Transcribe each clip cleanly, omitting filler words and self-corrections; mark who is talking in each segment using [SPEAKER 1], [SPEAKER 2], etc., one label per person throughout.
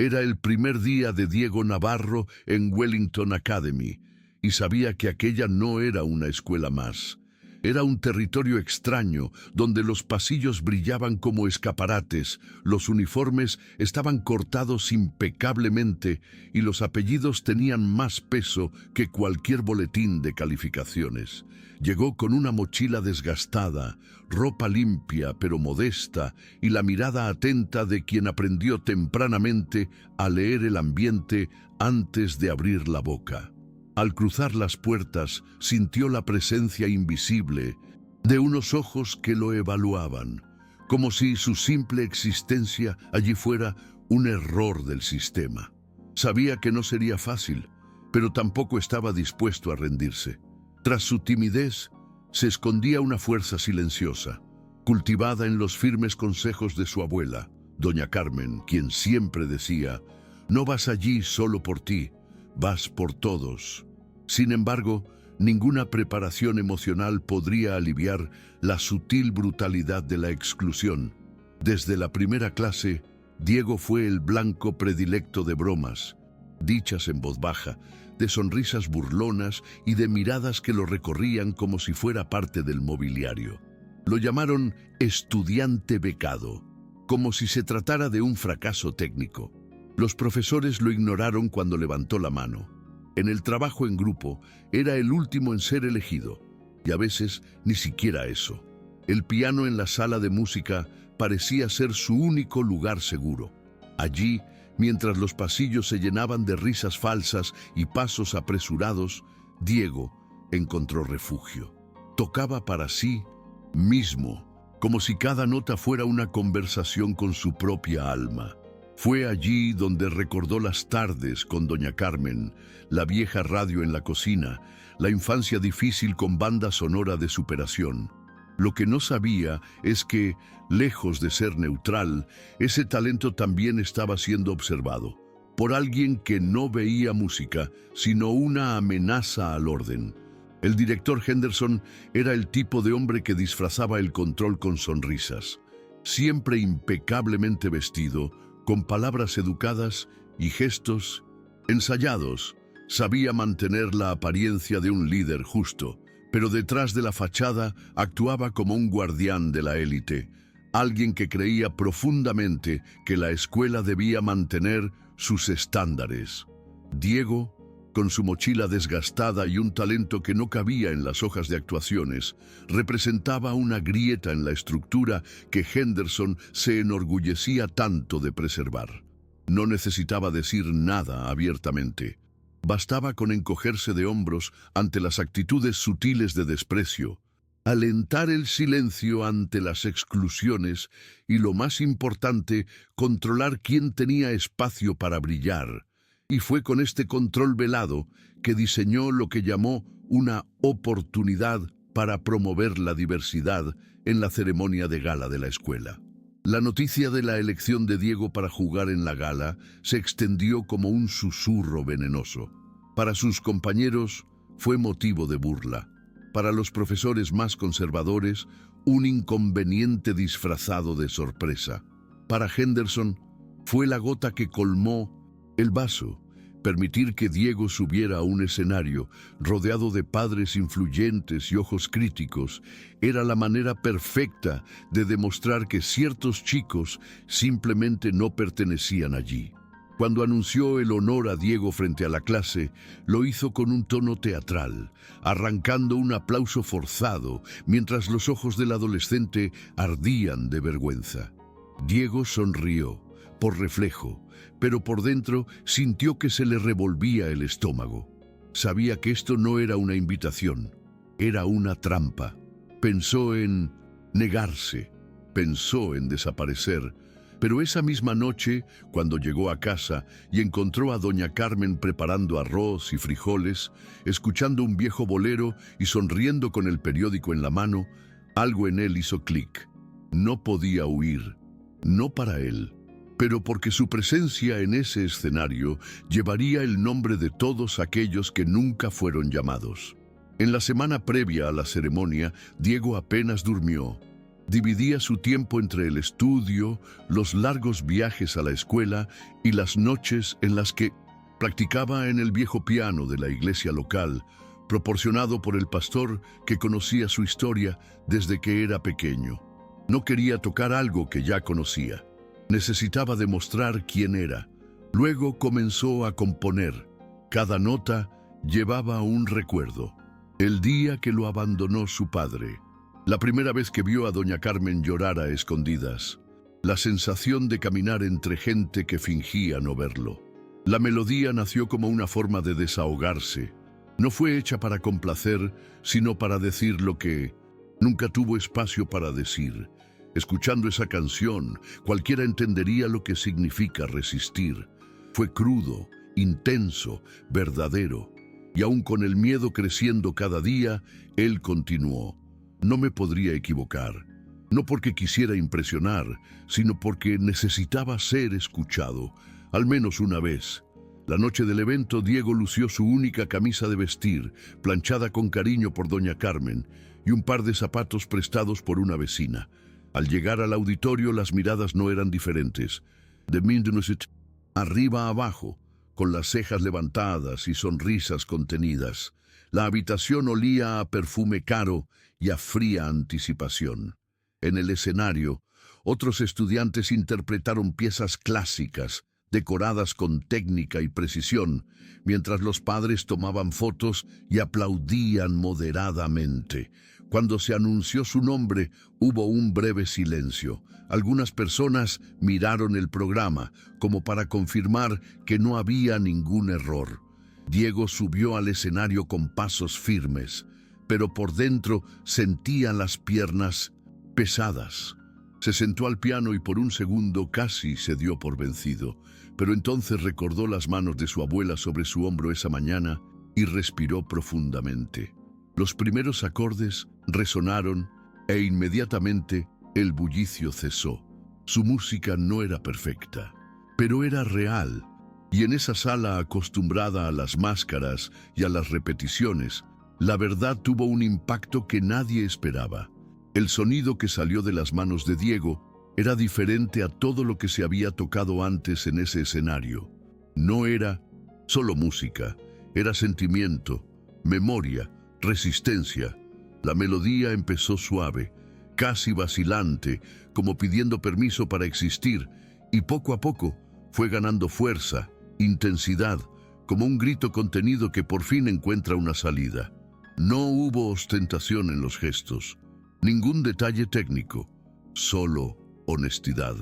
[SPEAKER 1] Era el primer día de Diego Navarro en Wellington Academy, y sabía que aquella no era una escuela más. Era un territorio extraño, donde los pasillos brillaban como escaparates, los uniformes estaban cortados impecablemente y los apellidos tenían más peso que cualquier boletín de calificaciones. Llegó con una mochila desgastada, ropa limpia pero modesta y la mirada atenta de quien aprendió tempranamente a leer el ambiente antes de abrir la boca. Al cruzar las puertas, sintió la presencia invisible de unos ojos que lo evaluaban, como si su simple existencia allí fuera un error del sistema. Sabía que no sería fácil, pero tampoco estaba dispuesto a rendirse. Tras su timidez, se escondía una fuerza silenciosa, cultivada en los firmes consejos de su abuela, doña Carmen, quien siempre decía: «No vas allí solo por ti, vas por todos». Sin embargo, ninguna preparación emocional podría aliviar la sutil brutalidad de la exclusión. Desde la primera clase, Diego fue el blanco predilecto de bromas, dichas en voz baja, de sonrisas burlonas y de miradas que lo recorrían como si fuera parte del mobiliario. Lo llamaron estudiante becado, como si se tratara de un fracaso técnico. Los profesores lo ignoraron cuando levantó la mano. En el trabajo en grupo, era el último en ser elegido, y a veces ni siquiera eso. El piano en la sala de música parecía ser su único lugar seguro. Allí, mientras los pasillos se llenaban de risas falsas y pasos apresurados, Diego encontró refugio. Tocaba para sí mismo, como si cada nota fuera una conversación con su propia alma. Fue allí donde recordó las tardes con doña Carmen, la vieja radio en la cocina, la infancia difícil con banda sonora de superación. Lo que no sabía es que, lejos de ser neutral, ese talento también estaba siendo observado por alguien que no veía música, sino una amenaza al orden. El director Henderson era el tipo de hombre que disfrazaba el control con sonrisas. Siempre impecablemente vestido, con palabras educadas y gestos ensayados, sabía mantener la apariencia de un líder justo, pero detrás de la fachada actuaba como un guardián de la élite, alguien que creía profundamente que la escuela debía mantener sus estándares. Diego, con su mochila desgastada y un talento que no cabía en las hojas de actuaciones, representaba una grieta en la estructura que Henderson se enorgullecía tanto de preservar. No necesitaba decir nada abiertamente. Bastaba con encogerse de hombros ante las actitudes sutiles de desprecio, alentar el silencio ante las exclusiones y, lo más importante, controlar quién tenía espacio para brillar. Y fue con este control velado que diseñó lo que llamó una oportunidad para promover la diversidad en la ceremonia de gala de la escuela. La noticia de la elección de Diego para jugar en la gala se extendió como un susurro venenoso. Para sus compañeros fue motivo de burla. Para los profesores más conservadores, un inconveniente disfrazado de sorpresa. Para Henderson, fue la gota que colmó el vaso. Permitir que Diego subiera a un escenario rodeado de padres influyentes y ojos críticos era la manera perfecta de demostrar que ciertos chicos simplemente no pertenecían allí. Cuando anunció el honor a Diego frente a la clase, lo hizo con un tono teatral, arrancando un aplauso forzado mientras los ojos del adolescente ardían de vergüenza. Diego sonrió, por reflejo, pero por dentro sintió que se le revolvía el estómago. Sabía que esto no era una invitación, era una trampa. Pensó en negarse, pensó en desaparecer, pero esa misma noche, cuando llegó a casa y encontró a doña Carmen preparando arroz y frijoles, escuchando un viejo bolero y sonriendo con el periódico en la mano, algo en él hizo clic. No podía huir, no para él, pero porque su presencia en ese escenario llevaría el nombre de todos aquellos que nunca fueron llamados. En la semana previa a la ceremonia, Diego apenas durmió. Dividía su tiempo entre el estudio, los largos viajes a la escuela y las noches en las que practicaba en el viejo piano de la iglesia local, proporcionado por el pastor que conocía su historia desde que era pequeño. No quería tocar algo que ya conocía. Necesitaba demostrar quién era. Luego comenzó a componer. Cada nota llevaba un recuerdo. El día que lo abandonó su padre. La primera vez que vio a doña Carmen llorar a escondidas. La sensación de caminar entre gente que fingía no verlo. La melodía nació como una forma de desahogarse. No fue hecha para complacer, sino para decir lo que nunca tuvo espacio para decir. Escuchando esa canción, cualquiera entendería lo que significa resistir. Fue crudo, intenso, verdadero. Y aún con el miedo creciendo cada día, él continuó. No me podría equivocar, no porque quisiera impresionar, sino porque necesitaba ser escuchado, al menos una vez. La noche del evento, Diego lució su única camisa de vestir, planchada con cariño por doña Carmen, y un par de zapatos prestados por una vecina. Al llegar al auditorio, las miradas no eran diferentes. De Mindunusit, arriba a abajo, con las cejas levantadas y sonrisas contenidas. La habitación olía a perfume caro y a fría anticipación. En el escenario, otros estudiantes interpretaron piezas clásicas, decoradas con técnica y precisión, mientras los padres tomaban fotos y aplaudían moderadamente. Cuando se anunció su nombre, hubo un breve silencio. Algunas personas miraron el programa, como para confirmar que no había ningún error. Diego subió al escenario con pasos firmes, pero por dentro sentía las piernas pesadas. Se sentó al piano y por un segundo casi se dio por vencido, pero entonces recordó las manos de su abuela sobre su hombro esa mañana y respiró profundamente. Los primeros acordes resonaron e inmediatamente el bullicio cesó. Su música no era perfecta, pero era real. Y en esa sala acostumbrada a las máscaras y a las repeticiones, la verdad tuvo un impacto que nadie esperaba. El sonido que salió de las manos de Diego era diferente a todo lo que se había tocado antes en ese escenario. No era solo música, era sentimiento, memoria, resistencia. La melodía empezó suave, casi vacilante, como pidiendo permiso para existir, y poco a poco fue ganando fuerza, intensidad, como un grito contenido que por fin encuentra una salida. No hubo ostentación en los gestos, ningún detalle técnico, solo honestidad.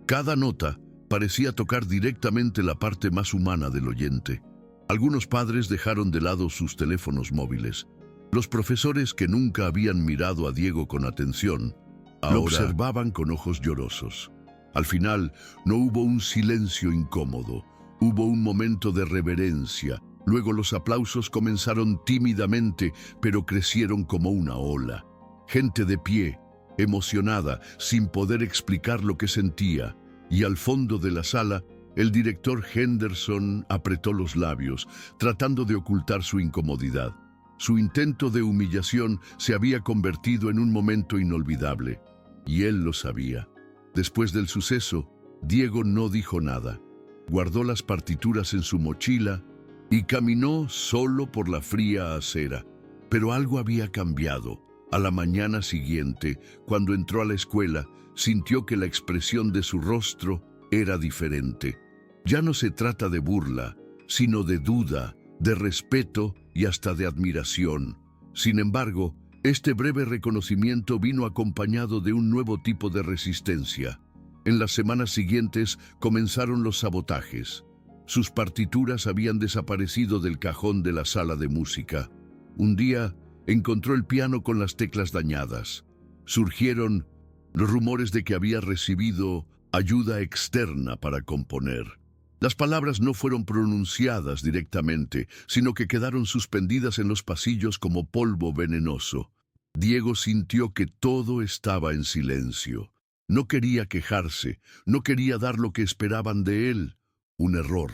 [SPEAKER 1] Cada nota parecía tocar directamente la parte más humana del oyente. Algunos padres dejaron de lado sus teléfonos móviles. Los profesores que nunca habían mirado a Diego con atención, ahora lo observaban con ojos llorosos. Al final, no hubo un silencio incómodo. Hubo un momento de reverencia. Luego los aplausos comenzaron tímidamente, pero crecieron como una ola. Gente de pie, emocionada, sin poder explicar lo que sentía. Y al fondo de la sala, el director Henderson apretó los labios, tratando de ocultar su incomodidad. Su intento de humillación se había convertido en un momento inolvidable. Y él lo sabía. Después del suceso, Diego no dijo nada. Guardó las partituras en su mochila y caminó solo por la fría acera. Pero algo había cambiado. A la mañana siguiente, cuando entró a la escuela, sintió que la expresión de su rostro era diferente. Ya no se trata de burla, sino de duda, de respeto y hasta de admiración. Sin embargo, este breve reconocimiento vino acompañado de un nuevo tipo de resistencia. En las semanas siguientes comenzaron los sabotajes. Sus partituras habían desaparecido del cajón de la sala de música. Un día encontró el piano con las teclas dañadas. Surgieron los rumores de que había recibido ayuda externa para componer. Las palabras no fueron pronunciadas directamente, sino que quedaron suspendidas en los pasillos como polvo venenoso. Diego sintió que todo estaba en silencio. No quería quejarse, no quería dar lo que esperaban de él. Un error.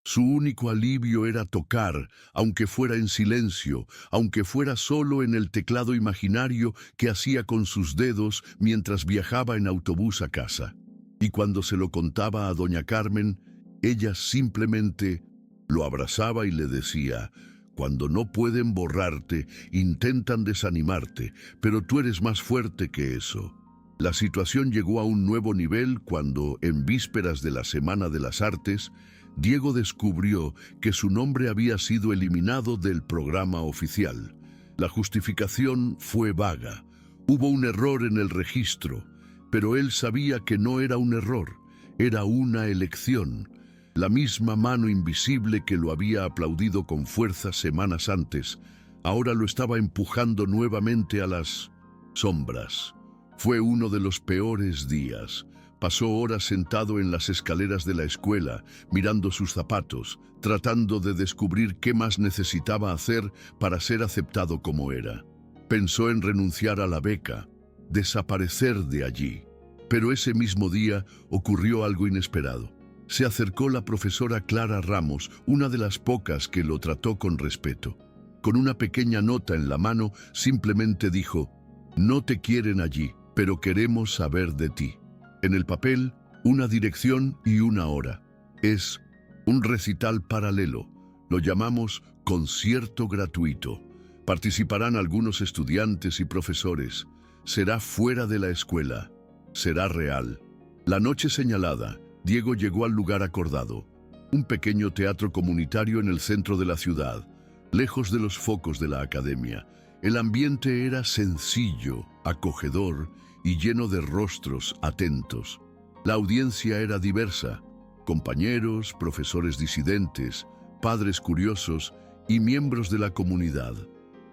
[SPEAKER 1] Su único alivio era tocar, aunque fuera en silencio, aunque fuera solo en el teclado imaginario que hacía con sus dedos mientras viajaba en autobús a casa. Y cuando se lo contaba a doña Carmen, ella simplemente lo abrazaba y le decía: cuando no pueden borrarte, intentan desanimarte, pero tú eres más fuerte que eso. La situación llegó a un nuevo nivel cuando, en vísperas de la Semana de las Artes, Diego descubrió que su nombre había sido eliminado del programa oficial. La justificación fue vaga. Hubo un error en el registro, pero él sabía que no era un error, era una elección. La misma mano invisible que lo había aplaudido con fuerza semanas antes, ahora lo estaba empujando nuevamente a las sombras. Fue uno de los peores días. Pasó horas sentado en las escaleras de la escuela, mirando sus zapatos, tratando de descubrir qué más necesitaba hacer para ser aceptado como era. Pensó en renunciar a la beca, desaparecer de allí. Pero ese mismo día ocurrió algo inesperado. Se acercó la profesora Clara Ramos, una de las pocas que lo trató con respeto. Con una pequeña nota en la mano, simplemente dijo: no te quieren allí, pero queremos saber de ti. En el papel, una dirección y una hora. Es un recital paralelo. Lo llamamos concierto gratuito. Participarán algunos estudiantes y profesores. Será fuera de la escuela. Será real. La noche señalada, Diego llegó al lugar acordado, un pequeño teatro comunitario en el centro de la ciudad, lejos de los focos de la academia. El ambiente era sencillo, acogedor y lleno de rostros atentos. La audiencia era diversa: compañeros, profesores disidentes, padres curiosos y miembros de la comunidad.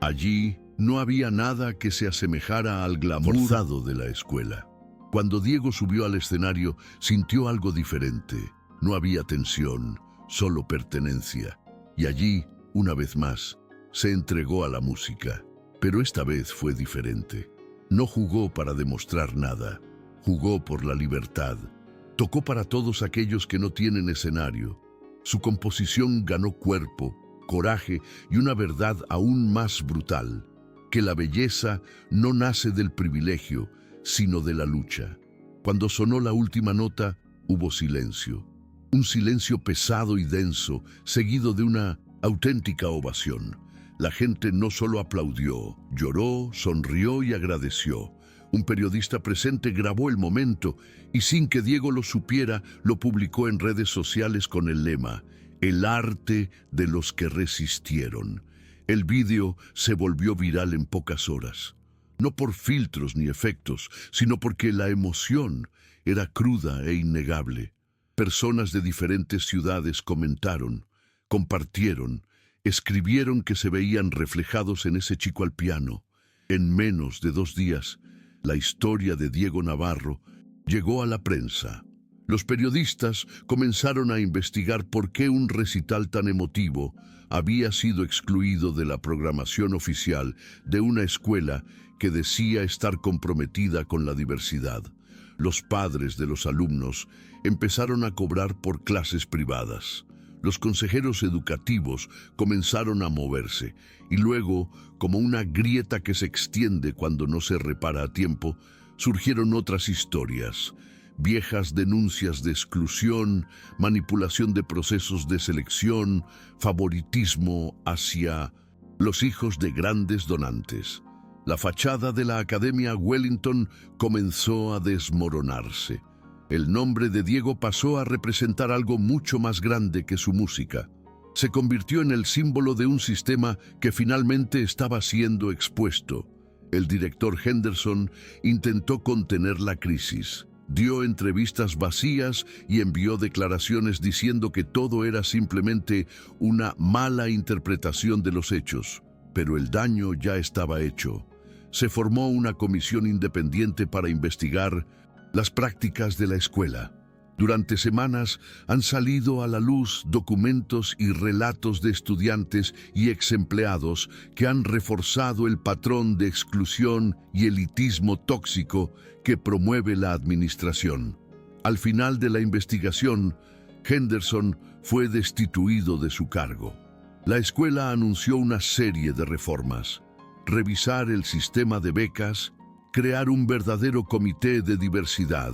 [SPEAKER 1] Allí no había nada que se asemejara al glamour forzado de la escuela. Cuando Diego subió al escenario, sintió algo diferente. No había tensión, solo pertenencia. Y allí, una vez más, se entregó a la música. Pero esta vez fue diferente. No jugó para demostrar nada, jugó por la libertad. Tocó para todos aquellos que no tienen escenario. Su composición ganó cuerpo, coraje y una verdad aún más brutal: que la belleza no nace del privilegio, sino de la lucha. Cuando sonó la última nota, hubo silencio. Un silencio pesado y denso, seguido de una auténtica ovación. La gente no solo aplaudió, lloró, sonrió y agradeció. Un periodista presente grabó el momento y, sin que Diego lo supiera, lo publicó en redes sociales con el lema: el arte de los que resistieron. El vídeo se volvió viral en pocas horas. No por filtros ni efectos, sino porque la emoción era cruda e innegable. Personas de diferentes ciudades comentaron, compartieron, escribieron que se veían reflejados en ese chico al piano. En menos de 2 días, la historia de Diego Navarro llegó a la prensa. Los periodistas comenzaron a investigar por qué un recital tan emotivo había sido excluido de la programación oficial de una escuela que decía estar comprometida con la diversidad. Los padres de los alumnos empezaron a cobrar por clases privadas. Los consejeros educativos comenzaron a moverse y luego, como una grieta que se extiende cuando no se repara a tiempo, surgieron otras historias. Viejas denuncias de exclusión, manipulación de procesos de selección, favoritismo hacia los hijos de grandes donantes. La fachada de la Academia Wellington comenzó a desmoronarse. El nombre de Diego pasó a representar algo mucho más grande que su música. Se convirtió en el símbolo de un sistema que finalmente estaba siendo expuesto. El director Henderson intentó contener la crisis. Dio entrevistas vacías y envió declaraciones diciendo que todo era simplemente una mala interpretación de los hechos. Pero el daño ya estaba hecho. Se formó una comisión independiente para investigar las prácticas de la escuela. Durante semanas han salido a la luz documentos y relatos de estudiantes y exempleados que han reforzado el patrón de exclusión y elitismo tóxico que promueve la administración. Al final de la investigación, Henderson fue destituido de su cargo. La escuela anunció una serie de reformas: revisar el sistema de becas, crear un verdadero comité de diversidad,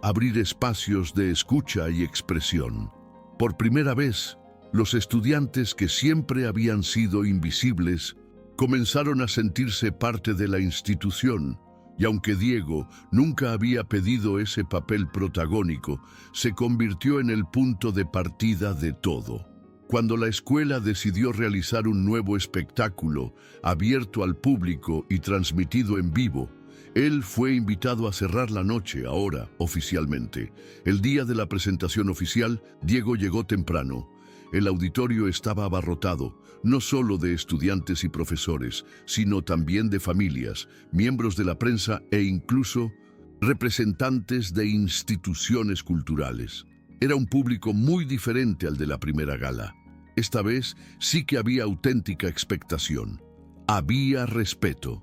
[SPEAKER 1] abrir espacios de escucha y expresión. Por primera vez, los estudiantes que siempre habían sido invisibles comenzaron a sentirse parte de la institución, y aunque Diego nunca había pedido ese papel protagónico, se convirtió en el punto de partida de todo. Cuando la escuela decidió realizar un nuevo espectáculo, abierto al público y transmitido en vivo, él fue invitado a cerrar la noche, ahora oficialmente. El día de la presentación oficial, Diego llegó temprano. El auditorio estaba abarrotado, no solo de estudiantes y profesores, sino también de familias, miembros de la prensa e incluso representantes de instituciones culturales. Era un público muy diferente al de la primera gala. Esta vez sí que había auténtica expectación. Había respeto.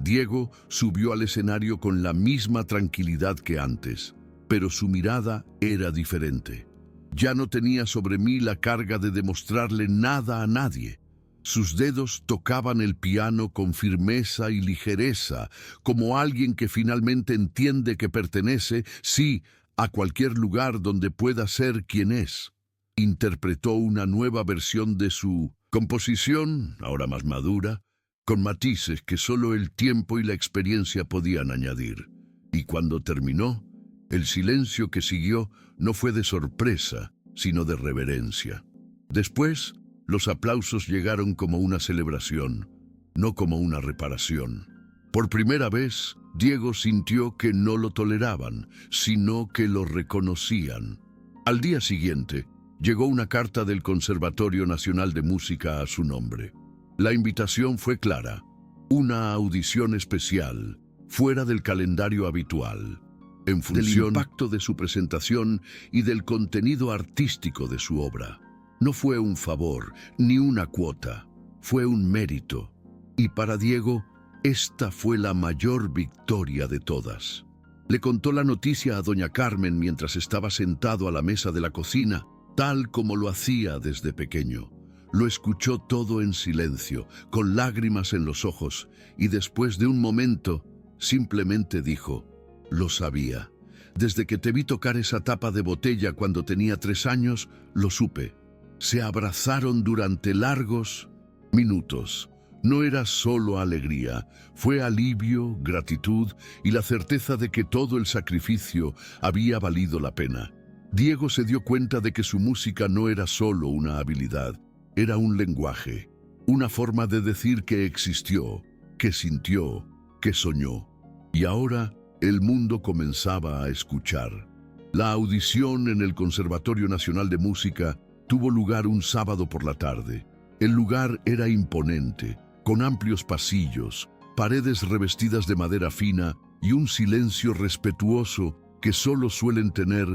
[SPEAKER 1] Diego subió al escenario con la misma tranquilidad que antes, pero su mirada era diferente. Ya no tenía sobre mí la carga de demostrarle nada a nadie. Sus dedos tocaban el piano con firmeza y ligereza, como alguien que finalmente entiende que pertenece, sí, a cualquier lugar donde pueda ser quien es. Interpretó una nueva versión de su composición, ahora más madura, con matices que solo el tiempo y la experiencia podían añadir. Y cuando terminó, el silencio que siguió no fue de sorpresa, sino de reverencia. Después, los aplausos llegaron como una celebración, no como una reparación. Por primera vez, Diego sintió que no lo toleraban, sino que lo reconocían. Al día siguiente, llegó una carta del Conservatorio Nacional de Música a su nombre. La invitación fue clara: una audición especial, fuera del calendario habitual, en función del impacto de su presentación y del contenido artístico de su obra. No fue un favor, ni una cuota, fue un mérito. Y para Diego, esta fue la mayor victoria de todas. Le contó la noticia a doña Carmen mientras estaba sentado a la mesa de la cocina, tal como lo hacía desde pequeño. Lo escuchó todo en silencio, con lágrimas en los ojos, y después de un momento, simplemente dijo: «Lo sabía. Desde que te vi tocar esa tapa de botella cuando tenía 3 años, lo supe». Se abrazaron durante largos minutos. No era solo alegría, fue alivio, gratitud y la certeza de que todo el sacrificio había valido la pena. Diego se dio cuenta de que su música no era solo una habilidad, era un lenguaje, una forma de decir que existió, que sintió, que soñó. Y ahora el mundo comenzaba a escuchar. La audición en el Conservatorio Nacional de Música tuvo lugar un sábado por la tarde. El lugar era imponente, con amplios pasillos, paredes revestidas de madera fina y un silencio respetuoso que solo suelen tener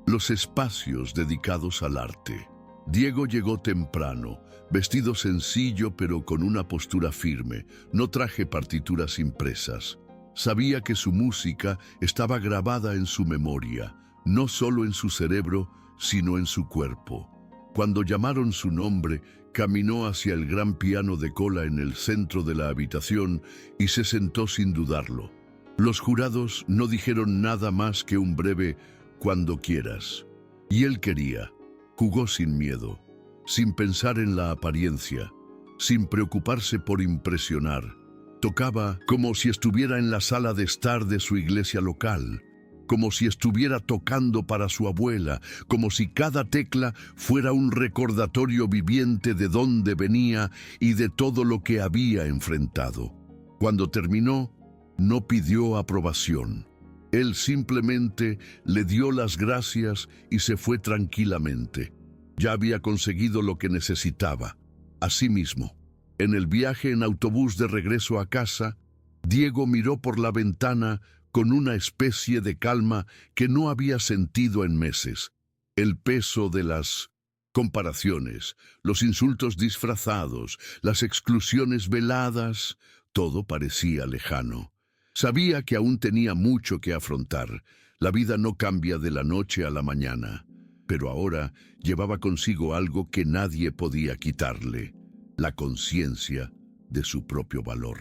[SPEAKER 1] los espacios dedicados al arte. Diego llegó temprano, vestido sencillo pero con una postura firme. No traje partituras impresas. Sabía que su música estaba grabada en su memoria, no solo en su cerebro, sino en su cuerpo. Cuando llamaron su nombre, caminó hacia el gran piano de cola en el centro de la habitación y se sentó sin dudarlo. Los jurados no dijeron nada más que un breve «cuando quieras». Y él quería. Jugó sin miedo, sin pensar en la apariencia, sin preocuparse por impresionar. Tocaba como si estuviera en la sala de estar de su iglesia local, como si estuviera tocando para su abuela, como si cada tecla fuera un recordatorio viviente de dónde venía y de todo lo que había enfrentado. Cuando terminó, no pidió aprobación. Él simplemente le dio las gracias y se fue tranquilamente. Ya había conseguido lo que necesitaba. Asimismo, en el viaje en autobús de regreso a casa, Diego miró por la ventana con una especie de calma que no había sentido en meses. El peso de las comparaciones, los insultos disfrazados, las exclusiones veladas, todo parecía lejano. Sabía que aún tenía mucho que afrontar. La vida no cambia de la noche a la mañana. pero ahora llevaba consigo algo que nadie podía quitarle: la conciencia de su propio valor.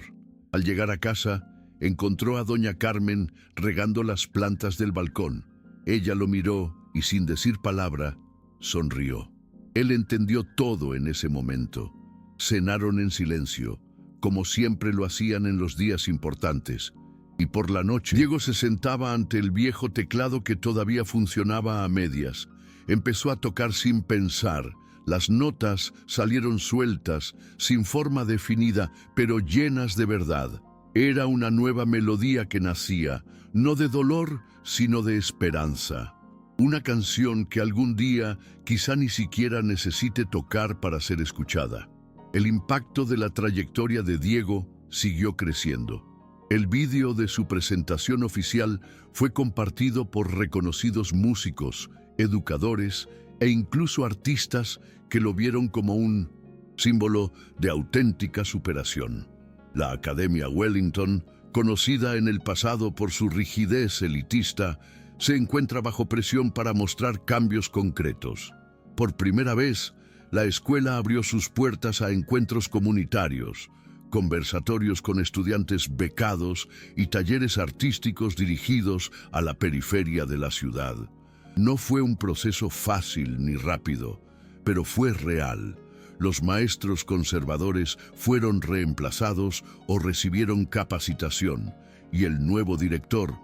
[SPEAKER 1] Al llegar a casa, encontró a doña Carmen regando las plantas del balcón. Ella lo miró y, sin decir palabra, sonrió. Él entendió todo en ese momento. Cenaron en silencio, como siempre lo hacían en los días importantes, y por la noche Diego se sentaba ante el viejo teclado que todavía funcionaba a medias. Empezó a tocar sin pensar. Las notas salieron sueltas, sin forma definida, pero llenas de verdad. Era una nueva melodía que nacía, no de dolor, sino de esperanza. Una canción que algún día quizá ni siquiera necesite tocar para ser escuchada. El impacto de la trayectoria de Diego siguió creciendo. El vídeo de su presentación oficial fue compartido por reconocidos músicos, educadores e incluso artistas que lo vieron como un símbolo de auténtica superación. La Academia Wellington, conocida en el pasado por su rigidez elitista, se encuentra bajo presión para mostrar cambios concretos. Por primera vez, la escuela abrió sus puertas a encuentros comunitarios, conversatorios con estudiantes becados y talleres artísticos dirigidos a la periferia de la ciudad. No fue un proceso fácil ni rápido, pero fue real. Los maestros conservadores fueron reemplazados o recibieron capacitación, y el nuevo director,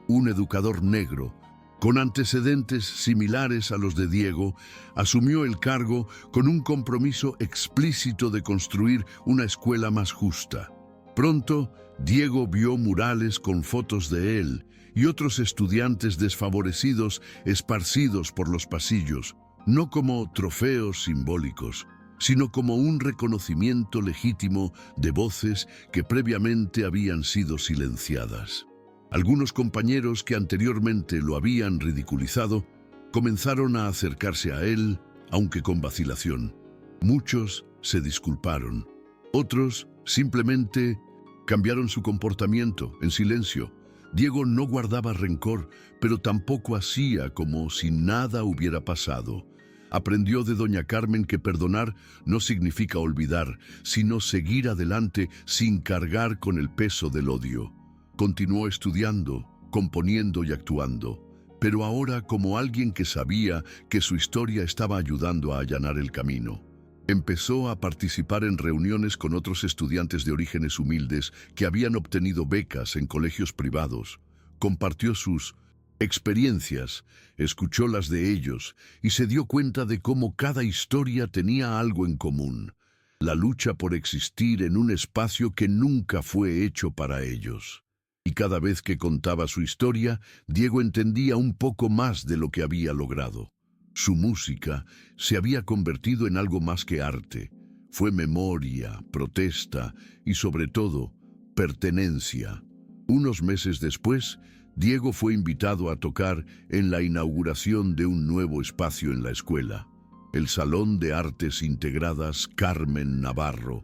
[SPEAKER 1] un educador negro, con antecedentes similares a los de Diego, asumió el cargo con un compromiso explícito de construir una escuela más justa. Pronto, Diego vio murales con fotos de él y otros estudiantes desfavorecidos esparcidos por los pasillos, no como trofeos simbólicos, sino como un reconocimiento legítimo de voces que previamente habían sido silenciadas. Algunos compañeros que anteriormente lo habían ridiculizado comenzaron a acercarse a él, aunque con vacilación. Muchos se disculparon. Otros simplemente cambiaron su comportamiento en silencio. Diego no guardaba rencor, pero tampoco hacía como si nada hubiera pasado. Aprendió de doña Carmen que perdonar no significa olvidar, sino seguir adelante sin cargar con el peso del odio. Continuó estudiando, componiendo y actuando, pero ahora como alguien que sabía que su historia estaba ayudando a allanar el camino. Empezó a participar en reuniones con otros estudiantes de orígenes humildes que habían obtenido becas en colegios privados. Compartió sus experiencias, escuchó las de ellos y se dio cuenta de cómo cada historia tenía algo en común: la lucha por existir en un espacio que nunca fue hecho para ellos. Y cada vez que contaba su historia, Diego entendía un poco más de lo que había logrado. Su música se había convertido en algo más que arte. Fue memoria, protesta y, sobre todo, pertenencia. Unos meses después, Diego fue invitado a tocar en la inauguración de un nuevo espacio en la escuela, el Salón de Artes Integradas Carmen Navarro,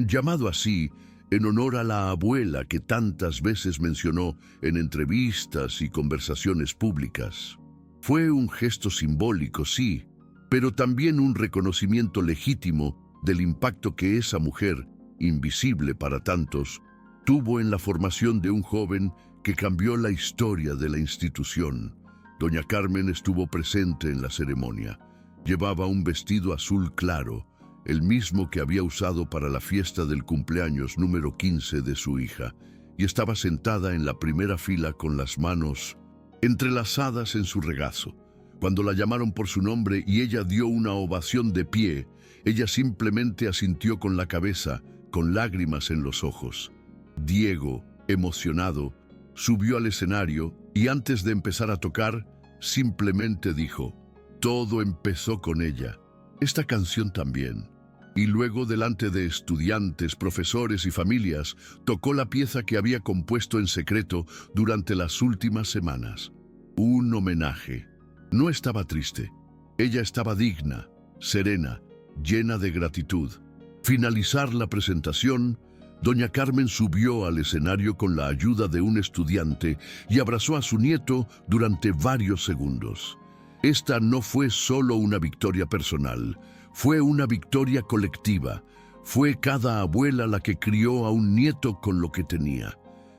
[SPEAKER 1] llamado así en honor a la abuela que tantas veces mencionó en entrevistas y conversaciones públicas. Fue un gesto simbólico, sí, pero también un reconocimiento legítimo del impacto que esa mujer, invisible para tantos, tuvo en la formación de un joven que cambió la historia de la institución. Doña Carmen estuvo presente en la ceremonia. Llevaba un vestido azul claro, el mismo que había usado para la fiesta del cumpleaños número 15 de su hija, y estaba sentada en la primera fila con las manos entrelazadas en su regazo. Cuando la llamaron por su nombre y ella dio una ovación de pie, ella simplemente asintió con la cabeza, con lágrimas en los ojos. Diego, emocionado, subió al escenario y antes de empezar a tocar, simplemente dijo: todo empezó con ella. Esta canción también. Y luego, delante de estudiantes, profesores y familias, tocó la pieza que había compuesto en secreto durante las últimas semanas. Un homenaje. No estaba triste. Ella estaba digna, serena, llena de gratitud. Finalizar la presentación, doña Carmen subió al escenario con la ayuda de un estudiante y abrazó a su nieto durante varios segundos. Esta no fue solo una victoria personal, fue una victoria colectiva. Fue cada abuela la que crió a un nieto con lo que tenía.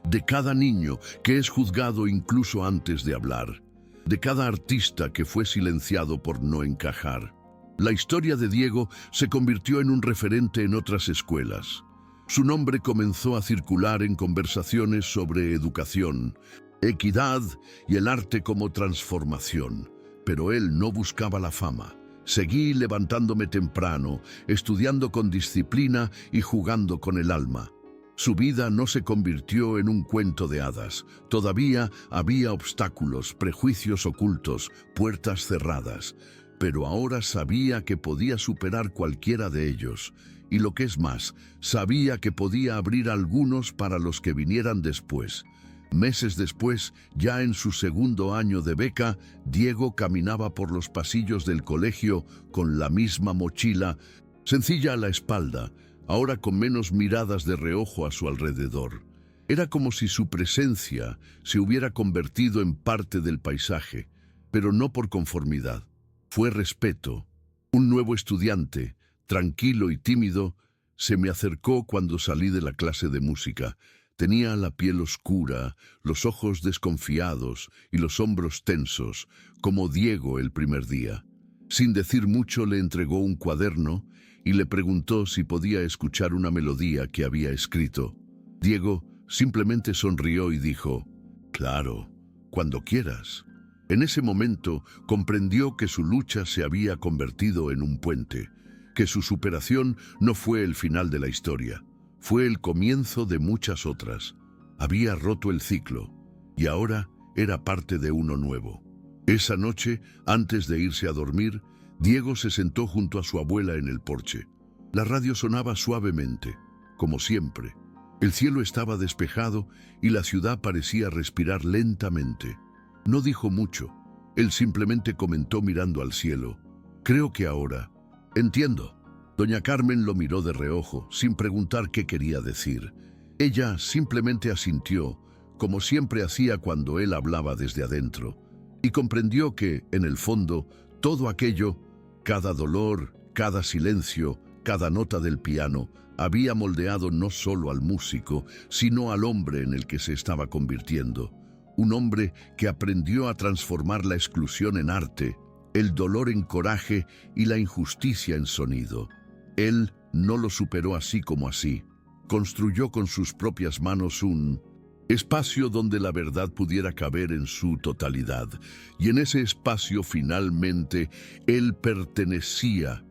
[SPEAKER 1] De cada niño que es juzgado incluso antes de hablar. De cada artista que fue silenciado por no encajar. La historia de Diego se convirtió en un referente en otras escuelas. Su nombre comenzó a circular en conversaciones sobre educación, equidad y el arte como transformación. Pero él no buscaba la fama. Seguí levantándome temprano, estudiando con disciplina y jugando con el alma. Su vida no se convirtió en un cuento de hadas. Todavía había obstáculos, prejuicios ocultos, puertas cerradas. Pero ahora sabía que podía superar cualquiera de ellos. Y lo que es más, sabía que podía abrir algunos para los que vinieran después. Meses después, ya en su segundo año de beca, Diego caminaba por los pasillos del colegio con la misma mochila, sencilla a la espalda, ahora con menos miradas de reojo a su alrededor. Era como si su presencia se hubiera convertido en parte del paisaje, pero no por conformidad. Fue respeto. Un nuevo estudiante, tranquilo y tímido, se me acercó cuando salí de la clase de música. Tenía la piel oscura, los ojos desconfiados y los hombros tensos, como Diego el primer día. Sin decir mucho le entregó un cuaderno y le preguntó si podía escuchar una melodía que había escrito. Diego simplemente sonrió y dijo, «Claro, cuando quieras». En ese momento comprendió que su lucha se había convertido en un puente, que su superación no fue el final de la historia. Fue el comienzo de muchas otras. Había roto el ciclo y ahora era parte de uno nuevo. Esa noche, antes de irse a dormir, Diego se sentó junto a su abuela en el porche. La radio sonaba suavemente, como siempre. El cielo estaba despejado y la ciudad parecía respirar lentamente. No dijo mucho. Él simplemente comentó mirando al cielo. «Creo que ahora... entiendo». Doña Carmen lo miró de reojo, sin preguntar qué quería decir. Ella simplemente asintió, como siempre hacía cuando él hablaba desde adentro, y comprendió que, en el fondo, todo aquello, cada dolor, cada silencio, cada nota del piano, había moldeado no solo al músico, sino al hombre en el que se estaba convirtiendo. Un hombre que aprendió a transformar la exclusión en arte, el dolor en coraje y la injusticia en sonido. Él no lo superó así como así. Construyó con sus propias manos un espacio donde la verdad pudiera caber en su totalidad. Y en ese espacio finalmente él pertenecía